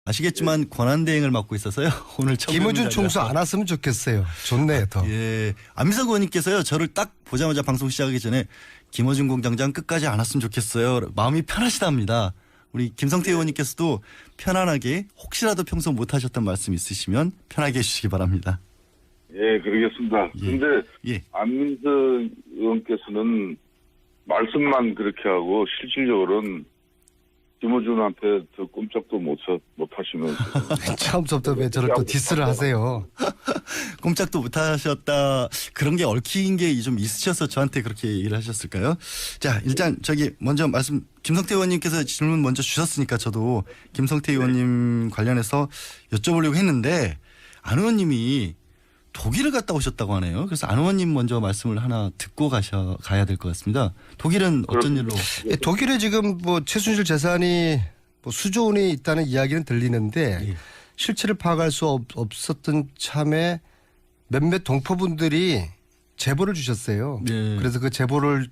아시겠지만 권한대행을 맡고 있어서요. 오늘 처음 김어준 총수 안 왔으면 좋겠어요. 좋네요, 더. 예, 안민석 의원님께서요. 저를 딱 보자마자 방송 시작하기 전에 김어준 공장장 끝까지 안 왔으면 좋겠어요. 마음이 편하시답니다. 우리 김성태 의원님께서도 편안하게 혹시라도 평소 못하셨던 말씀 있으시면 편하게 해주시기 바랍니다. 예, 그러겠습니다. 근데 예. 안민석 의원께서는 말씀만 그렇게 하고 실질적으로는 김어준한테 더 꼼짝도 못 하시면서 처음부터 왜 저를 또 디스를 하세요? 꼼짝도 못하셨다. 그런 게 얽힌 게 좀 있으셔서 저한테 그렇게 얘기를 하셨을까요? 자, 일단 저기 먼저 김성태 의원님께서 질문 먼저 주셨으니까 저도 김성태 의원님 관련해서 여쭤보려고 했는데 안 의원님이 독일을 갔다 오셨다고 하네요. 그래서 안 의원님 먼저 말씀을 하나 듣고 가야 될 것 같습니다. 독일은 어쩐 일로? 예, 독일에 지금 뭐 최순실 재산이 뭐 수조 원이 있다는 이야기는 들리는데 예. 실체를 파악할 수 없었던 참에 몇몇 동포분들이 제보를 주셨어요. 예. 그래서 그 제보를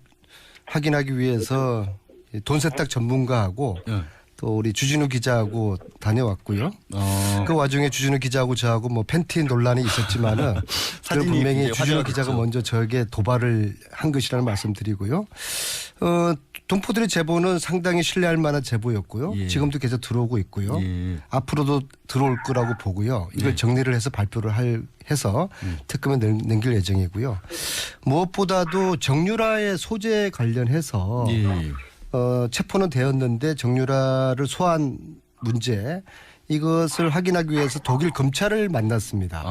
확인하기 위해서 돈 세탁 전문가하고 예. 또 우리 주진우 기자하고 다녀왔고요. 그 와중에 주진우 기자하고 저하고 뭐 팬티 논란이 있었지만은 그 분명히 주진우 기자가 먼저 저에게 도발을 한 것이라는 말씀드리고요. 동포들의 제보는 상당히 신뢰할 만한 제보였고요. 예. 지금도 계속 들어오고 있고요. 예. 앞으로도 들어올 거라고 보고요. 이걸 네. 정리를 해서 발표를 해서 특검에 넘길 예정이고요. 무엇보다도 정유라의 소재 관련해서 예. 체포는 되었는데 정유라를 소환 문제 이것을 확인하기 위해서 독일 검찰을 만났습니다.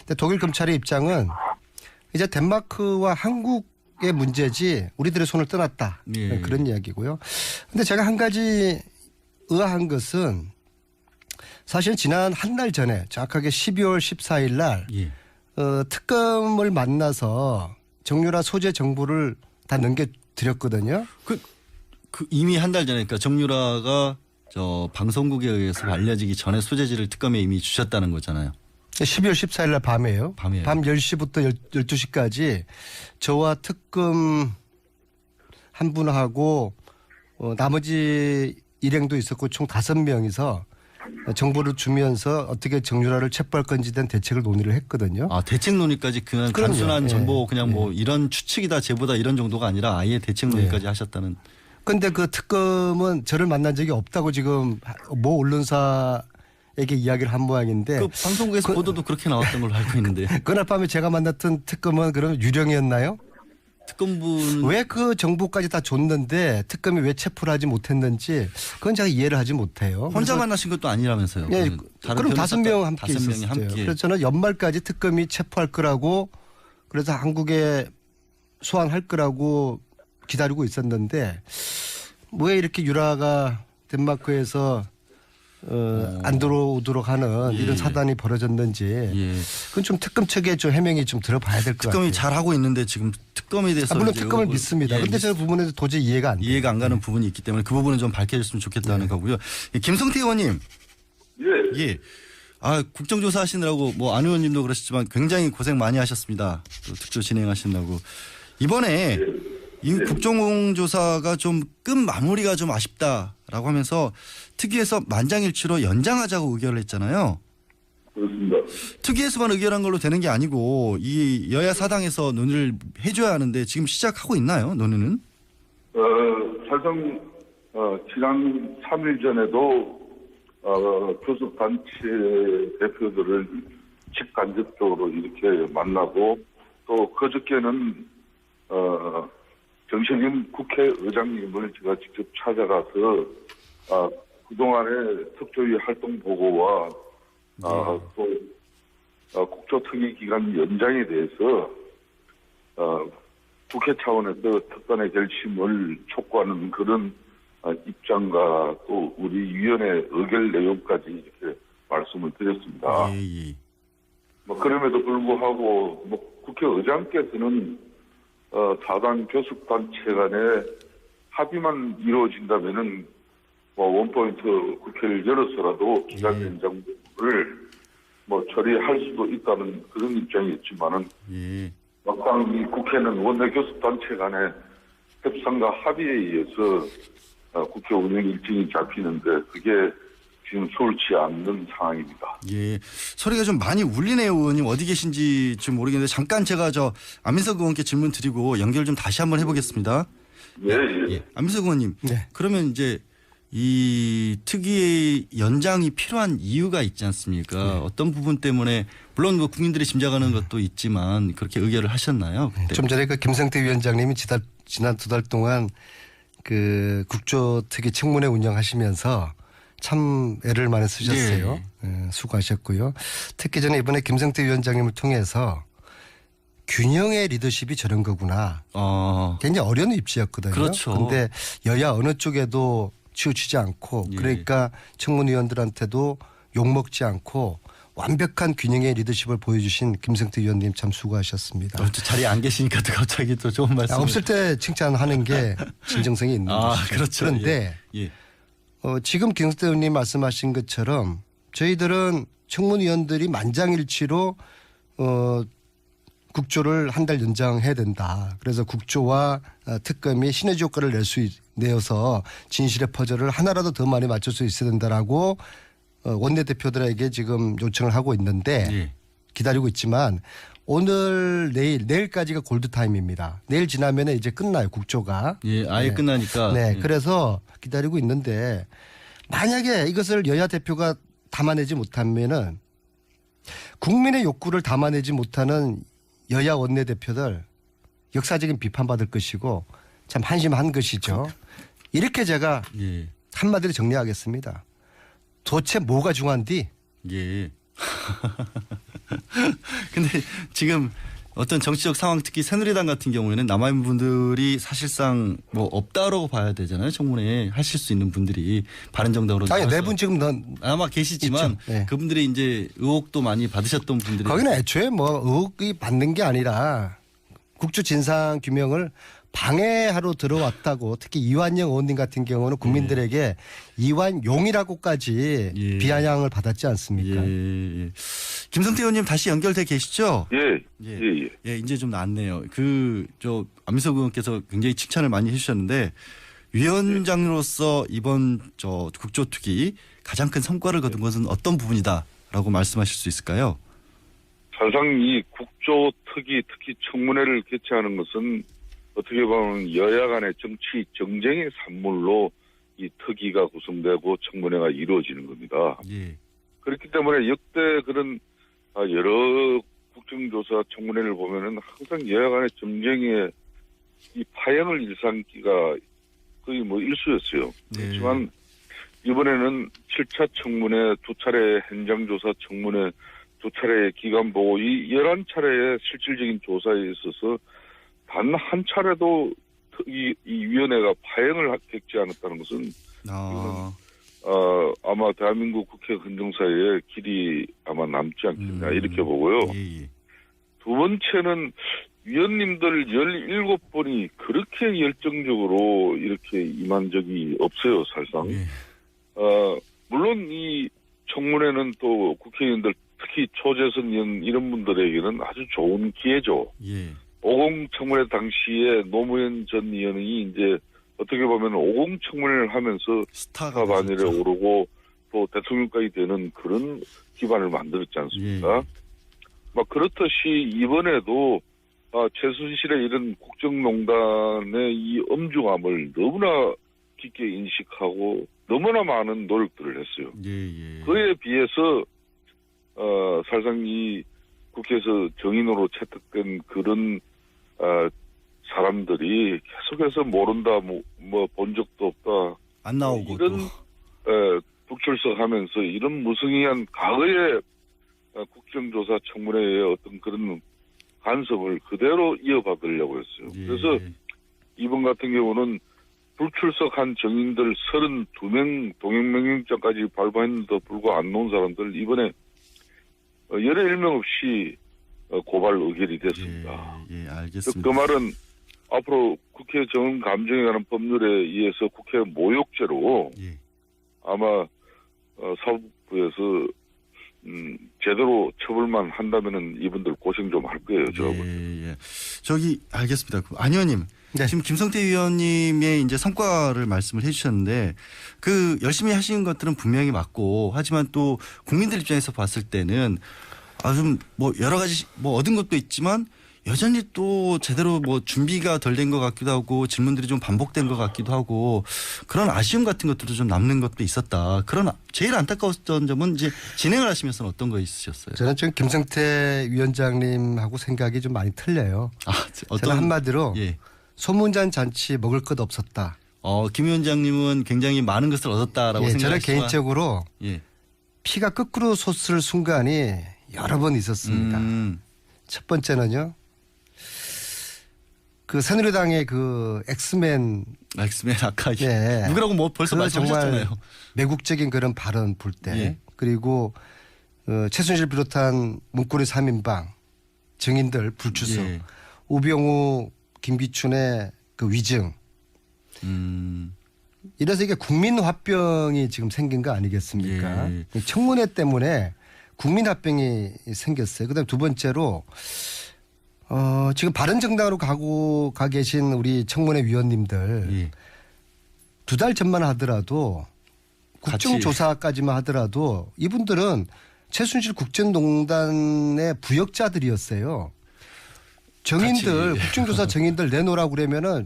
근데 독일 검찰의 입장은 이제 덴마크와 한국의 문제지 우리들의 손을 떠났다. 예. 그런 이야기고요. 근데 제가 한 가지 의아한 것은 사실 지난 한 달 전에 정확하게 12월 14일 날 예. 특검을 만나서 정유라 소재 정보를 다 넘겨드렸거든요. 그 이미 한 달 전에 그러니까 정유라가 저 방송국에 의해서 알려지기 전에 소재지를 특검에 이미 주셨다는 거잖아요. 12월 14일 날 밤에요. 밤이에요. 밤 10시부터 12시까지 저와 특검 한 분하고 나머지 일행도 있었고 총 5명이서 정보를 주면서 어떻게 정유라를 체포할 건지에 대한 대책을 논의를 했거든요. 대책 논의까지 그냥 그럼요. 단순한 예. 정보 그냥 뭐 이런 추측이다 제보다 이런 정도가 아니라 아예 대책 논의까지 하셨다는. 그런데 그 특검은 저를 만난 적이 없다고 지금 모 언론사에게 이야기를 한 모양인데 그 방송국에서 보도도 그렇게 나왔던 걸로 알고 있는데. 그날 밤에 제가 만났던 특검은 그럼 유령이었나요? 특검분 왜 그 정보까지 다 줬는데 특검이 왜 체포를 하지 못했는지 그건 제가 이해를 하지 못해요. 혼자 만나신 것도 아니라면서요. 예, 다른 그럼 변호사 5명 함께 5명이 있었어요. 함께. 그래서 저는 연말까지 특검이 체포할 거라고 그래서 한국에 소환할 거라고 기다리고 있었는데 왜 이렇게 유라가 덴마크에서 안 들어오도록 하는 이런 사단이 벌어졌는지 예. 그건 좀 특검 측에 좀 해명이 좀 들어봐야 될 것 같아요. 특검이 잘 하고 있는데 지금 특검에 대해서 물론 이제 특검을 의혹을- 믿습니다. 예, 그런데 저 부분에서 도저히 이해가 안 돼요. 이해가 안 가는 부분이 있기 때문에 그 부분은 좀 밝혀졌으면 좋겠다는 거고요. 김성태 의원님. 예. 예. 국정조사 하시느라고 뭐 안 의원님도 그러셨지만 굉장히 고생 많이 하셨습니다. 또 특조 진행하신다고. 이번에 이 국정조사가 좀 끝 마무리가 좀 아쉽다라고 하면서 특위에서 만장일치로 연장하자고 의결을 했잖아요. 그렇습니다. 특위에서만 의결한 걸로 되는 게 아니고 이 여야 사당에서 논의를 해줘야 하는데 지금 시작하고 있나요? 논의는? 사실 지난 3일 전에도 교섭단체 대표들을 직간접적으로 이렇게 만나고 또 그저께는 정신임 국회의장님을 제가 직접 찾아가서 그동안의 특조위 활동 보고와 또 국조특위 기간 연장에 대해서 국회 차원에서 특단의 결심을 촉구하는 그런 입장과 또 우리 위원회 의결 내용까지 이렇게 말씀을 드렸습니다. 예. 그럼에도 불구하고 국회의장께서는 사당 교섭단체 간에 합의만 이루어진다면은 원포인트 국회를 열어서라도 기간 연장을 처리할 수도 있다는 그런 입장이었지만은 막상 이 국회는 원내 교섭단체 간의 협상과 합의에 의해서 국회 운영 일정이 잡히는데 그게 지금 수월치 않는 상황입니다. 예, 소리가 좀 많이 울리네요, 의원님. 어디 계신지 좀 모르겠는데 잠깐 제가 안민석 의원께 질문 드리고 연결 좀 다시 한번 해보겠습니다. 네, 예. 예, 안민석 의원님. 네. 그러면 이제 이 특위의 연장이 필요한 이유가 있지 않습니까? 어떤 부분 때문에 물론 뭐 국민들이 짐작하는 것도 있지만 그렇게 의결을 하셨나요? 그때? 좀 전에 그 김성태 위원장님이 지난 2달 동안 그 국조특위 청문회 운영하시면서 참 애를 많이 쓰셨어요. 예, 수고하셨고요. 특히 저는 이번에 김성태 위원장님을 통해서 균형의 리더십이 저런 거구나. 굉장히 어려운 입지였거든요. 그렇죠. 그런데 여야 어느 쪽에도 치우치지 않고 예. 그러니까 청문위원들한테도 욕먹지 않고 완벽한 균형의 리더십을 보여주신 김성태 위원님 참 수고하셨습니다. 자리에 안 계시니까 또 갑자기 또 좋은 말씀. 없을 때 칭찬하는 게 진정성이 있는 것이죠. 그렇죠. 그런데 예. 지금 김성태 의원님 말씀하신 것처럼 저희들은 청문위원들이 만장일치로 국조를 한 달 연장해야 된다. 그래서 국조와 특검이 시너지 효과를 내어서 진실의 퍼즐을 하나라도 더 많이 맞출 수 있어야 된다라고 원내대표들에게 지금 요청을 하고 있는데 예. 기다리고 있지만 오늘 내일까지가 골드타임입니다. 내일 지나면 이제 끝나요. 국조가. 예, 아예 네. 끝나니까. 네. 예. 그래서 기다리고 있는데 만약에 이것을 여야 대표가 담아내지 못하면은 국민의 욕구를 담아내지 못하는 여야 원내대표들 역사적인 비판받을 것이고 참 한심한 것이죠. 이렇게 제가 예. 한마디로 정리하겠습니다. 도대체 뭐가 중요한디? 예. 근데 지금 어떤 정치적 상황 특히 새누리당 같은 경우에는 남아있는 분들이 사실상 뭐 없다라고 봐야 되잖아요. 청문회 하실 수 있는 분들이 바른정당으로. 아니, 네 분 지금 아마 계시지만 있죠. 네. 그분들이 이제 의혹도 많이 받으셨던 분들이. 거기는 애초에 뭐 의혹이 받는 게 아니라 국조 진상 규명을 방해하러 들어왔다고 특히 이완영 의원님 같은 경우는 국민들에게 이완용이라고까지 예. 비아냥을 받았지 않습니까? 예. 김성태 의원님 다시 연결돼 계시죠? 예. 예, 이제 좀 낫네요. 안민석 의원께서 굉장히 칭찬을 많이 해주셨는데 위원장으로서 이번 국조특위 가장 큰 성과를 거둔 것은 어떤 부분이다라고 말씀하실 수 있을까요? 사실상 이 국조특위 특히 청문회를 개최하는 것은 어떻게 보면 여야 간의 정치 정쟁의 산물로 이 특위가 구성되고 청문회가 이루어지는 겁니다. 예. 그렇기 때문에 역대 그런 여러 국정조사 청문회를 보면은 항상 여야 간의 정쟁의 이 파행을 일삼기가 거의 뭐 일수였어요. 네. 그렇지만 이번에는 7차 청문회, 2차례 현장조사 청문회, 2차례 기간보고 이 11차례의 실질적인 조사에 있어서 단 한 차례도 이 위원회가 파행을 겪지 않았다는 것은 아마 대한민국 국회 헌정사에 길이 아마 남지 않겠나 이렇게 보고요. 예. 두 번째는 위원님들 17분이 그렇게 열정적으로 이렇게 임한 적이 없어요, 사실상. 예. 물론 이 청문회는 또 국회의원들 특히 초재선 의원 이런 분들에게는 아주 좋은 기회죠. 예. 50 청문회 당시에 노무현 전 의원이 이제 어떻게 보면 50 청문회를 하면서 스타 반열에 오르고 또 대통령까지 되는 그런 기반을 만들었지 않습니까? 예. 막 그렇듯이 이번에도 최순실의 이런 국정농단의 이 엄중함을 너무나 깊게 인식하고 너무나 많은 노력들을 했어요. 예. 그에 비해서 사실상 이 국회에서 정인으로 채택된 그런 사람들이 계속해서 모른다, 뭐 본 적도 없다. 안 나오고 이런 북출석하면서 이런 무성의한 과거의 국정조사 청문회의 어떤 그런 간섭을 그대로 이어받으려고 했어요. 예. 그래서 이번 같은 경우는 불출석한 정인들 32명 동행명령장까지 발부했는데도 불구하고 안 나온 사람들 이번에 열의 일명 없이 고발 의결이 됐습니다. 예, 알겠습니다. 그 말은 앞으로 국회 정은 감정에 관한 법률에 의해서 국회 모욕죄로 아마 사법부에서 제대로 처벌만 한다면은 이분들 고생 좀 할 거예요, 저분. 예. 알겠습니다. 안 의원님, 네. 지금 김성태 위원님의 이제 성과를 말씀을 해주셨는데 그 열심히 하시는 것들은 분명히 맞고 하지만 또 국민들 입장에서 봤을 때는 좀 뭐 여러 가지 뭐 얻은 것도 있지만 여전히 또 제대로 뭐 준비가 덜 된 것 같기도 하고 질문들이 좀 반복된 것 같기도 하고 그런 아쉬움 같은 것들도 좀 남는 것도 있었다. 그런 제일 안타까웠던 점은 이제 진행을 하시면서는 어떤 거 있으셨어요? 저는 지금 김성태 위원장님하고 생각이 좀 많이 틀려요. 저는 한마디로 예. 소문잔 잔치 먹을 것 없었다. 김 위원장님은 굉장히 많은 것을 얻었다라고 저는 생각하시지만 개인적으로 예. 피가 거꾸로 솟을 순간이 여러 번 있었습니다. 첫 번째는요. 그 새누리당의 그 엑스맨 아까 예. 누구라고 뭐 벌써 말씀하셨잖아요. 정말 매국적인 그런 발언 볼 때 예. 그리고 최순실 비롯한 문고리 3인방 증인들 불출석 예. 우병우 김기춘의 그 위증 이래서 이게 국민 화병이 지금 생긴 거 아니겠습니까? 예. 청문회 때문에 국민 화병이 생겼어요. 그다음 두 번째로 지금 바른정당으로 가 계신 우리 청문회 위원님들 예. 2달 전만 하더라도 국정조사까지만 하더라도 이분들은 최순실 국정농단의 부역자들이었어요. 정인들 같이. 국정조사 정인들 내놓으라고 그러면은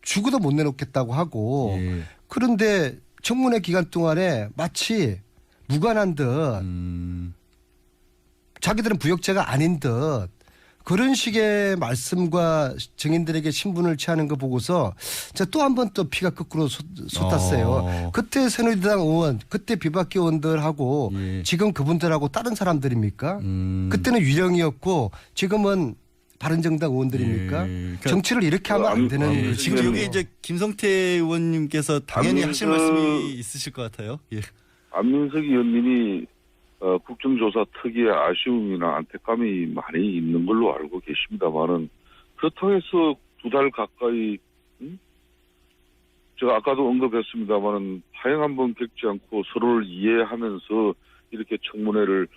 죽어도 못 내놓겠다고 하고 예. 그런데 청문회 기간 동안에 마치 무관한 듯 자기들은 부역자가 아닌 듯 그런 식의 말씀과 증인들에게 신분을 취하는 거 보고서 제가 또 한 번 또 피가 거꾸로 솟았어요. 그때 새누리당 의원, 그때 비박계 의원들하고 예. 지금 그분들하고 다른 사람들입니까? 그때는 유령이었고 지금은 바른정당 의원들입니까? 예. 그러니까 정치를 이렇게 하면 안 되는 예. 거죠. 지금 여기 이제 김성태 의원님께서 당연히 하실 말씀이 있으실 것 같아요. 예. 안민석 의원님이 국정조사 특유의 아쉬움이나 안타까움이 많이 있는 걸로 알고 계십니다만은 그렇다고 해서 2달 가까이 제가 아까도 언급했습니다만은 파행 한번 겪지 않고 서로를 이해하면서 이렇게 청문회를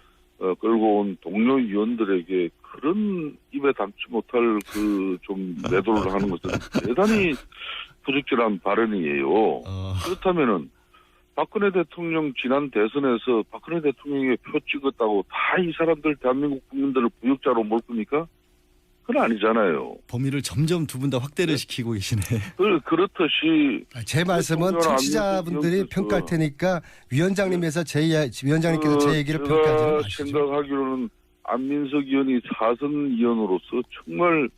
끌고 온 동료 위원들에게 그런 입에 담지 못할 그 좀 매도를 하는 것은 대단히 부적절한 발언이에요. 그렇다면은 박근혜 대통령 지난 대선에서 박근혜 대통령의 표 찍었다고 다 이 사람들 대한민국 국민들을 부역자로 몰 겁니까? 그건 아니잖아요. 범위를 점점 두 분 다 확대를 시키고 계시네. 그렇듯이 제 말씀은 청취자분들이 평가할 테니까 위원장님께서 제 얘기를 평가하지는 제가 마시죠. 생각하기로는 안민석 의원이 사선 의원으로서 정말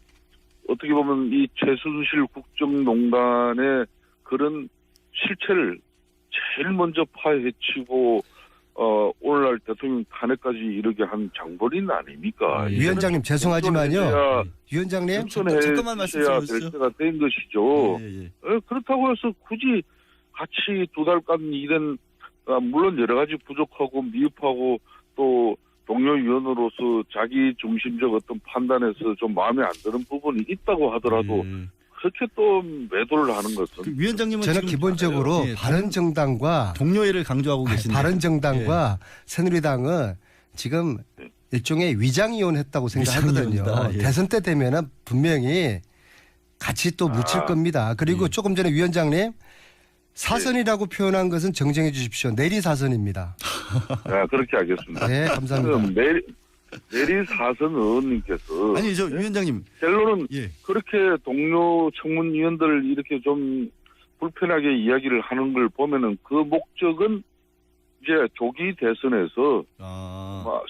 어떻게 보면 이 최순실 국정농단의 그런 실체를 제일 먼저 파헤치고 오늘날 대통령 탄핵까지 이르게 한 장본인 아닙니까? 위원장님 죄송하지만요. 위원장님 잠깐만 말씀 좀 해주세요. 될 때가 된 것이죠. 예. 그렇다고 해서 굳이 같이 2달간 일은 물론 여러 가지 부족하고 미흡하고 또 동료 위원으로서 자기 중심적 어떤 판단에서 좀 마음에 안 드는 부분이 있다고 하더라도 그렇게 또 매도를 하는 것은 그 위원장님은 저는 지금 기본적으로 예, 바른정당과 동료애를 강조하고 계신데 바른정당과 새누리당은 지금 일종의 위장이혼했다고 생각하거든요. 위장이혼이다. 예. 대선 때 되면은 분명히 같이 또 묻힐 겁니다. 그리고 조금 전에 위원장님 사선이라고 표현한 것은 정정해 주십시오. 내리사선입니다. 그렇게 하겠습니다. 네, 감사합니다. 내리 사선 의원님께서 아니 저 위원장님 결론은 예. 그렇게 동료 청문위원들 이렇게 좀 불편하게 이야기를 하는 걸 보면은 그 목적은 이제 조기 대선에서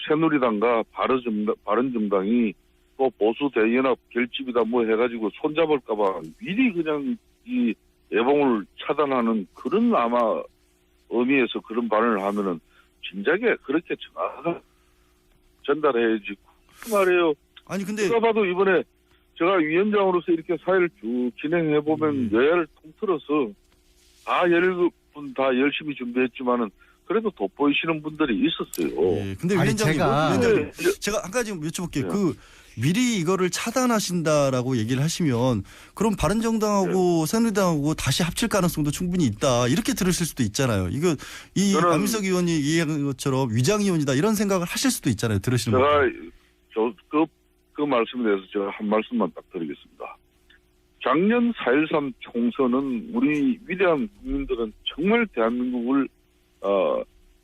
새누리당과 바른정당이 또 보수 대연합 결집이다 뭐 해가지고 손잡을까봐 미리 그냥 이 예봉을 차단하는 그런 아마 의미에서 그런 발언을 하면은 진작에 그렇게 정확하게 전달해야지. 그 말이에요. 아니 근데 누가 봐도 이번에 제가 위원장으로서 이렇게 사회를 쭉 진행해 보면 여야를 통틀어서 다 17분 다 열심히 준비했지만은 그래도 돋보이시는 분들이 있었어요. 예. 근데 위원장님, 제가 한 가지 여쭤볼게요. 그 미리 이거를 차단하신다라고 얘기를 하시면 그럼 바른정당하고 새누리당하고 다시 합칠 가능성도 충분히 있다. 이렇게 들으실 수도 있잖아요. 이거 이 안민석 의원이 얘기한 것처럼 위장이혼이다 이런 생각을 하실 수도 있잖아요. 들으시는 제가 그 말씀에 대해서 제가 한 말씀만 딱 드리겠습니다. 작년 4.13 총선은 우리 위대한 국민들은 정말 대한민국을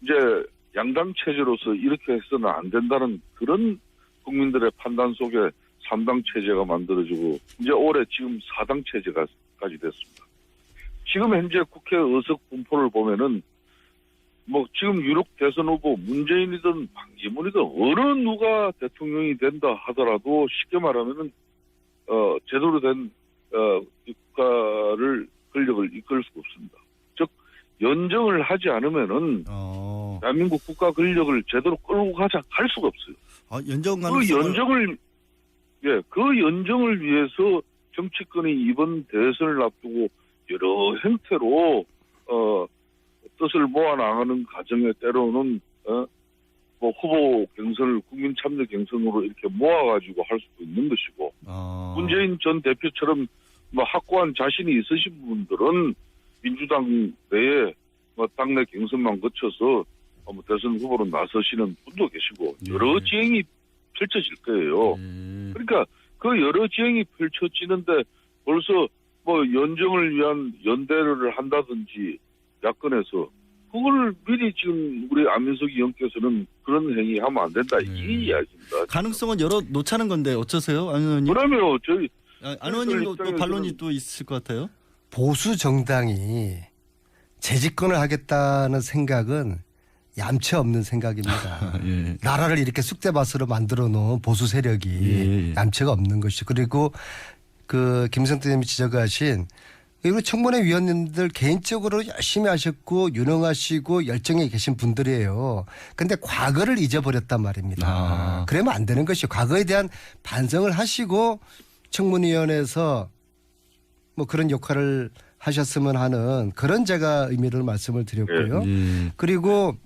이제 양당 체제로서 이렇게 해서는 안 된다는 그런 국민들의 판단 속에 3당 체제가 만들어지고 이제 올해 지금 4당 체제가까지 됐습니다. 지금 현재 국회 의석 분포를 보면은 뭐 지금 유력 대선 후보 문재인이든 반기문이든 어느 누가 대통령이 된다 하더라도 쉽게 말하면은 제대로 된 국가를 권력을 이끌 수가 없습니다. 즉 연정을 하지 않으면은 대한민국 국가 권력을 제대로 끌고 갈 수가 없어요. 연정 그 연정을 위해서 정치권이 이번 대선을 앞두고 여러 형태로 뜻을 모아나가는 과정에 때로는 뭐 후보 경선을 국민 참여 경선으로 이렇게 모아가지고 할 수도 있는 것이고 문재인 전 대표처럼 뭐 확고한 자신이 있으신 분들은 민주당 내에 뭐 당내 경선만 거쳐서 뭐 대선 후보로 나서시는 분도 계시고 여러 지형이 펼쳐질 거예요. 그러니까 그 여러 지형이 펼쳐지는데 벌써 뭐 연정을 위한 연대를 한다든지 야권에서 그걸 미리 지금 우리 안민석 의원께서는 그런 행위 하면 안 된다 이 이야기입니다. 가능성은 열어 놓자는 건데 어쩌세요, 안 의원님? 그러면 저희 안 의원님도 또 반론이 또 있을 것 같아요. 보수 정당이 재집권을 하겠다는 생각은 얌체 없는 생각입니다. 예. 나라를 이렇게 쑥대밭으로 만들어 놓은 보수 세력이 얌체가 없는 것이죠. 그리고 그 김성태 님이 지적하신 그리고 청문회 위원님들 개인적으로 열심히 하셨고 유능하시고 열정에 계신 분들이에요. 그런데 과거를 잊어버렸단 말입니다. 그러면 안 되는 것이요. 과거에 대한 반성을 하시고 청문위원회에서 뭐 그런 역할을 하셨으면 하는 그런 제가 의미를 말씀을 드렸고요. 그리고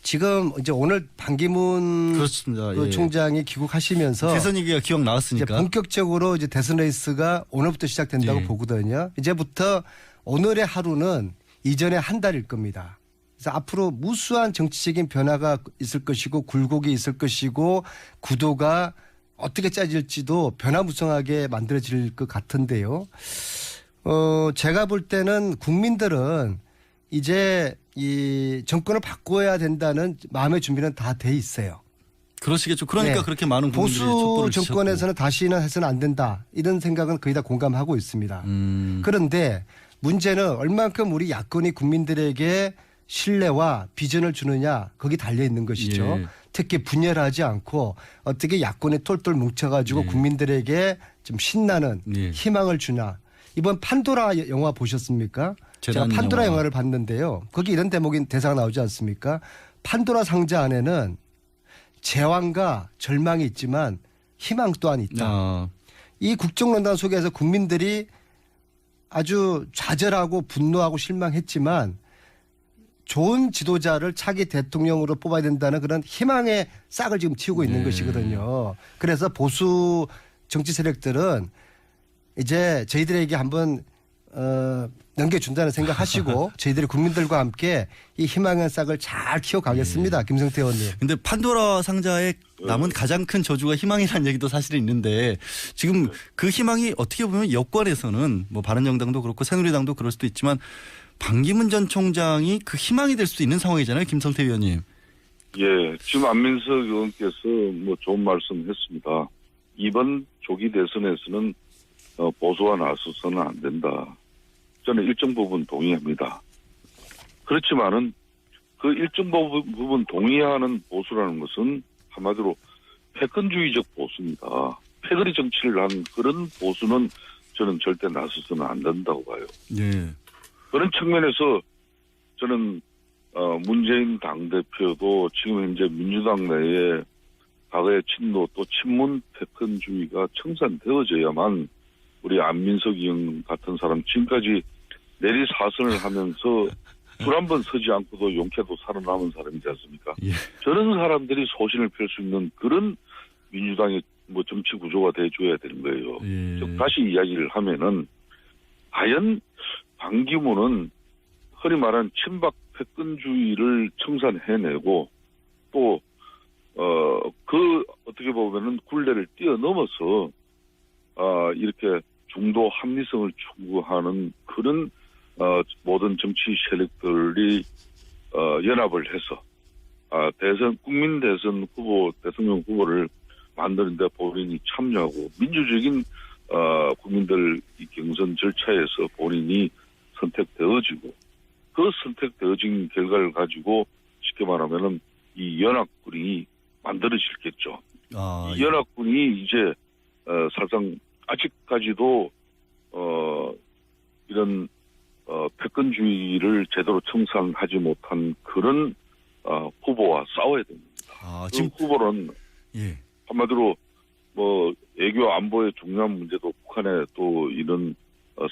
지금 이제 오늘 반기문 그렇습니다. 그 총장이 귀국하시면서 대선 얘기가 기억 나왔으니까 이제 본격적으로 이제 대선 레이스가 오늘부터 시작된다고 보거든요. 이제부터 오늘의 하루는 이전의 한 달일 겁니다. 그래서 앞으로 무수한 정치적인 변화가 있을 것이고 굴곡이 있을 것이고 구도가 어떻게 짜질지도 변화무쌍하게 만들어질 것 같은데요. 제가 볼 때는 국민들은 이제 이 정권을 바꿔야 된다는 마음의 준비는 다 돼 있어요. 그러시겠죠. 그러니까 네. 그렇게 많은 국민들이 보수 촛불을 정권에서는 다시는 해서는 안 된다. 이런 생각은 거의 다 공감하고 있습니다. 그런데 문제는 얼만큼 우리 야권이 국민들에게 신뢰와 비전을 주느냐 거기 달려 있는 것이죠. 예. 특히 분열하지 않고 어떻게 야권이 똘똘 뭉쳐가지고 국민들에게 좀 신나는 희망을 주나. 이번 판도라 영화 보셨습니까? 제가 판도라 영화를 봤는데요. 거기 이런 대사가 나오지 않습니까? 판도라 상자 안에는 제왕과 절망이 있지만 희망 또한 있다. 이 국정농단 속에서 국민들이 아주 좌절하고 분노하고 실망했지만 좋은 지도자를 차기 대통령으로 뽑아야 된다는 그런 희망의 싹을 지금 틔우고 있는 것이거든요. 그래서 보수 정치 세력들은 이제 저희들에게 한번 넘겨준다는 생각하시고 저희들이 국민들과 함께 이 희망의 싹을 잘 키워가겠습니다. 김성태 의원님. 근데 판도라 상자에 남은 가장 큰 저주가 희망이라는 얘기도 사실은 있는데 지금 그 희망이 어떻게 보면 여권에서는 뭐 바른정당도 그렇고 새누리당도 그럴 수도 있지만 반기문 전 총장이 그 희망이 될 수 있는 상황이잖아요. 김성태 의원님. 예, 지금 안민석 의원께서 뭐 좋은 말씀했습니다. 이번 조기 대선에서는 보수와 나서서는 안 된다. 저는 일정 부분 동의합니다. 그렇지만은 그 일정 부분 동의하는 보수라는 것은 한마디로 패권주의적 보수입니다. 패거리 정치를 한 그런 보수는 저는 절대 나서서는 안 된다고 봐요. 예. 그런 측면에서 저는 문재인 당대표도 지금 현재 민주당 내에 과거의 친노 또 친문 패권주의가 청산되어져야만 우리 안민석 의원 같은 사람 지금까지 내리사선을 하면서 술 한 번 서지 않고도 용케도 살아남은 사람이지 않습니까? 예. 저런 사람들이 소신을 펼 수 있는 그런 민주당의 뭐 정치 구조가 돼줘야 되는 거예요. 예. 즉 다시 이야기를 하면은 과연 반기문은 흔히 말하는 친박 패권주의를 청산해내고 또 그 어떻게 보면은 굴레를 뛰어넘어서 이렇게 중도 합리성을 추구하는 그런 모든 정치 세력들이 연합을 해서 국민 대선 후보, 대통령 후보를 만드는데 본인이 참여하고 민주적인 국민들 이 경선 절차에서 본인이 선택되어지고 그 선택되어진 결과를 가지고 쉽게 말하면은 이 연합군이 만들어지겠죠. 이 연합군이 이제 사실상 아직까지도 이런 패권주의를 제대로 청산하지 못한 그런 후보와 싸워야 됩니다. 지금 후보는 한마디로 뭐 외교 안보의 중요한 문제도 북한의 또 이런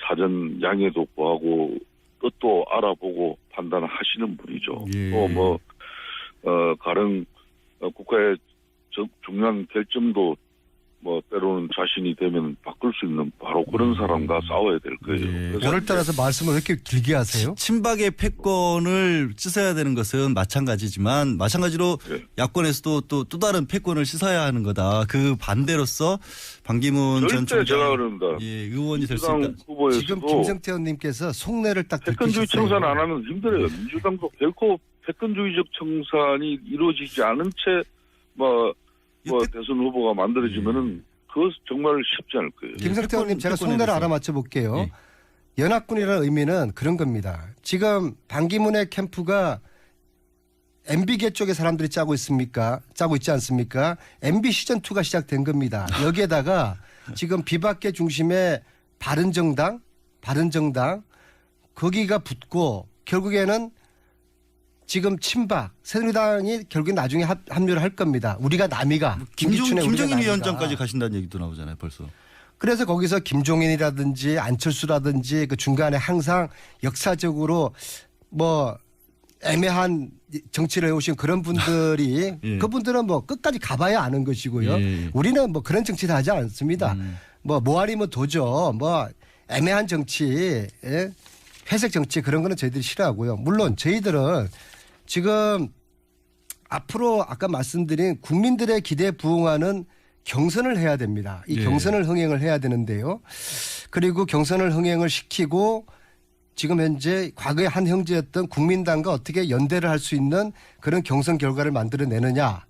사전 양해도 구하고 뜻도 알아보고 판단하시는 분이죠. 또 뭐 가령 국가의 중요한 결정도 뭐 때로는 자신이 되면 바꿀 수 있는 바로 그런 사람과 싸워야 될 거예요. 오늘따라서 말씀을 왜 이렇게 길게 하세요? 친박의 패권을 씻어야 되는 것은 마찬가지지만 마찬가지로 야권에서도 또 다른 패권을 씻어야 하는 거다. 그 반대로서 반기문 전 총장 제가 그럽니다. 의원이 될 수 있다. 지금 김성태 의원님께서 속내를 딱 패권주의 들키셨어요. 청산 안 하면 힘들어요. 민주당도 결코 패권주의적 청산이 이루어지지 않은 채 대선 후보가 만들어지면은 그것 정말 쉽지 않을 거예요. 김성태 의원님 제가 속내를 알아맞혀 볼게요. 연합군이라는 의미는 그런 겁니다. 지금 반기문의 캠프가 MB계 쪽의 사람들이 짜고 있지 않습니까? MB 시즌2가 시작된 겁니다. 여기에다가 지금 비박계 중심의 바른정당 거기가 붙고 결국에는 지금 친박 새누리당이 결국에 나중에 합류를 할 겁니다. 우리가 남이가 김종인 위원장까지 가신다는 얘기도 나오잖아요. 벌써. 그래서 거기서 김종인이라든지 안철수라든지 그 중간에 항상 역사적으로 뭐 애매한 정치를 해오신 그런 분들이 그분들은 뭐 끝까지 가봐야 아는 것이고요. 우리는 뭐 그런 정치를 하지 않습니다. 뭐 아니면 도죠. 뭐 애매한 정치, 회색 정치 그런 거는 저희들이 싫어하고요. 물론 저희들은 지금 앞으로 아까 말씀드린 국민들의 기대에 부응하는 경선을 해야 됩니다. 이 경선을 흥행을 해야 되는데요. 그리고 경선을 흥행을 시키고 지금 현재 과거에 한 형제였던 국민당과 어떻게 연대를 할 수 있는 그런 경선 결과를 만들어내느냐.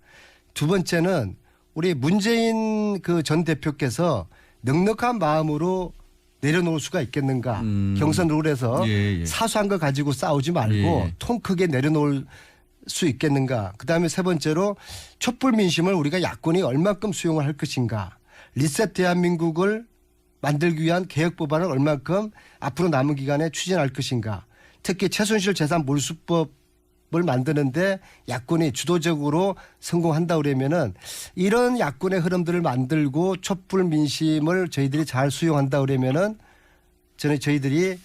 두 번째는 우리 문재인 그 전 대표께서 넉넉한 마음으로 내려놓을 수가 있겠는가. 경선 룰에서 사소한 거 가지고 싸우지 말고 통 크게 내려놓을 수 있겠는가. 그다음에 세 번째로 촛불 민심을 우리가 야권이 얼만큼 수용을 할 것인가. 리셋 대한민국을 만들기 위한 개혁 법안을 얼만큼 앞으로 남은 기간에 추진할 것인가. 특히 최순실 재산 몰수법을 만드는데 야권이 주도적으로 성공한다 그러면은 이런 야권의 흐름들을 만들고 촛불 민심을 저희들이 잘 수용한다 그러면은 저희들이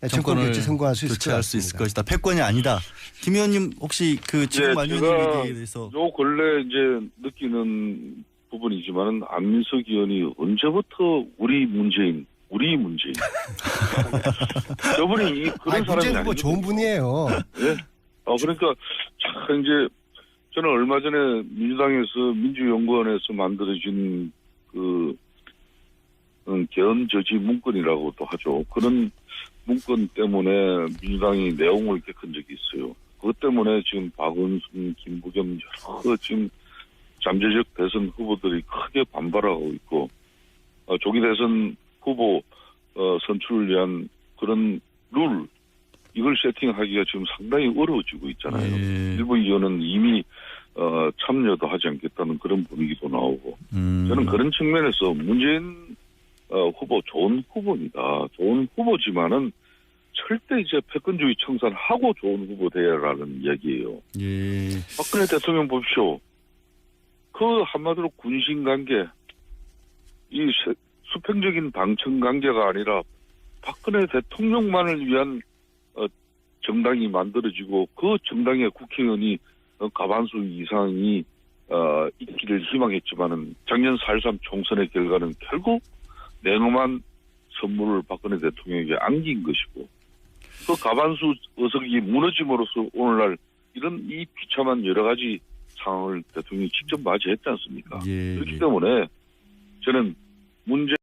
정권 교체 성공할 수 있을 것이다. 패권이 아니다. 김 의원님 혹시 그 지금 말씀하신 얘기에 대해서 요 근래 이제 느끼는 부분이지만은 안민석 의원이 언제부터 우리 문재인 저분이 그런 사람이 아니에요. 뭐 좋은 분이에요. 예. 그러니까 참 이제 저는 얼마 전에 민주당에서 민주연구원에서 만들어진 그 개헌저지 문건이라고도 하죠. 그런 문건 때문에 민주당이 내용을 겪은 적이 있어요. 그것 때문에 지금 박원순, 김부겸 여러 지금 잠재적 대선 후보들이 크게 반발하고 있고 조기 대선 후보 선출을 위한 그런 룰 이걸 세팅하기가 지금 상당히 어려워지고 있잖아요. 일부 의원은 이미 참여도 하지 않겠다는 그런 분위기도 나오고 저는 그런 측면에서 문재인 후보 좋은 후보입니다. 좋은 후보지만은 절대 이제 패권주의 청산하고 좋은 후보 되라는 이야기예요. 박근혜 대통령 보십시오. 그 한마디로 군신관계, 이 수평적인 방청관계가 아니라 박근혜 대통령만을 위한 정당이 만들어지고 그 정당의 국회의원이 과반수 이상이 있기를 희망했지만은 작년 4.13 총선의 결과는 결국 냉엄한 선물을 박근혜 대통령에게 안긴 것이고 그 과반수 의석이 무너짐으로써 오늘날 이런 이 비참한 여러 가지 상황을 대통령이 직접 맞이했지 않습니까? 그렇기 때문에 저는 문제